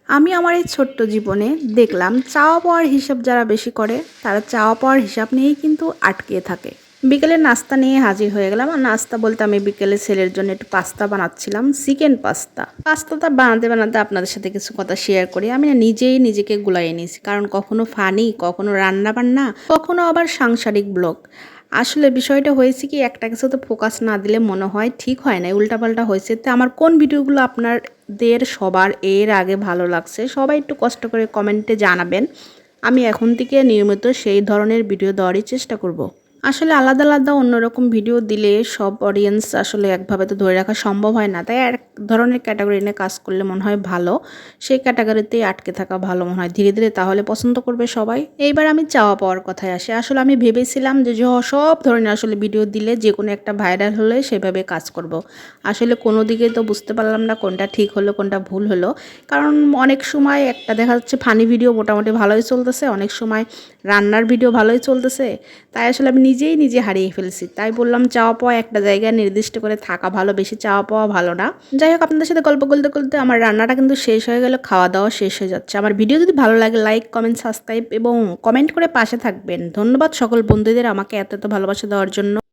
আমি আমার এই ছোট্ট জীবনে দেখলাম চাওয়া পাওয়ার হিসাব যারা বেশি করে তারা চাওয়া পাওয়ার হিসাব নিয়েই কিন্তু আটকে থাকে। বিকেলে নাস্তা নিয়ে হাজির হয়ে গেলাম। আর নাস্তা বলতে আমি বিকেলে ছেলের জন্য একটু পাস্তা বানাচ্ছিলাম, চিকেন পাস্তা। পাস্তাটা বানাতে বানাতে আপনাদের সাথে কিছু কথা শেয়ার করি। আমি না নিজেই নিজেকে গুলাইয়ে নিয়েছি, কারণ কখনো ফানি, কখনো রান্না বান্না, কখনো আবার সাংসারিক ব্লগ। আসলে বিষয়টা হয়েছে কি, একটা কিছুতে ফোকাস না দিলে মনে হয় ঠিক হয় না, উল্টাপাল্টা হয়েছে। তো আমার কোন ভিডিওগুলো আপনাদের সবার এর আগে ভালো লাগছে সবাই একটু কষ্ট করে কমেন্টে জানাবেন। আমি এখন থেকে নিয়মিত সেই ধরনের ভিডিও দেওয়ারই চেষ্টা করব। আসলে আলাদা আলাদা অন্যরকম ভিডিও দিলে সব অডিয়েন্স আসলে একভাবে তো ধরে রাখা সম্ভব হয় না, তাই এক ধরনের ক্যাটাগরি নিয়ে কাজ করলে মনে হয় ভালো। সেই ক্যাটাগরিতেই আটকে থাকা ভালো মনে হয়, ধীরে ধীরে তাহলে পছন্দ করবে সবাই। এইবার আমি চাওয়া পাওয়ার কথায় আসি। আসলে আমি ভেবেছিলাম যে সব ধরনের আসলে ভিডিও দিলে যে কোনো একটা ভাইরাল হলে সেভাবে কাজ করব। আসলে কোনো দিকে তো বুঝতে পারলাম না কোনটা ঠিক হলো কোনটা ভুল হলো। কারণ অনেক সময় একটা দেখা যাচ্ছে ফানি ভিডিও মোটামুটি ভালোই চলতেছে, অনেক সময় রান্নার ভিডিও ভালোই চলতেছে। তাই আসলে আমি নিজেই নিজে হারিয়ে ফেলছি। তাই বললাম চাওয়া পাওয়া একটা জায়গায় নির্দিষ্ট করে থাকা ভালো, বেশি চাওয়া পাওয়া ভালো না। যাই হোক, আপনাদের সাথে গল্প করতে করতে আমার রান্নাটা কিন্তু শেষ হয়ে গেল, খাওয়া দাওয়া শেষ হয়ে যাচ্ছে। আমার ভিডিও যদি ভালো লাগে লাইক, কমেন্ট, সাবস্ক্রাইব এবং কমেন্ট করে পাশে থাকবেন। ধন্যবাদ সকল বন্ধুদের আমাকে এত এত ভালোবাসা দেওয়ার জন্য।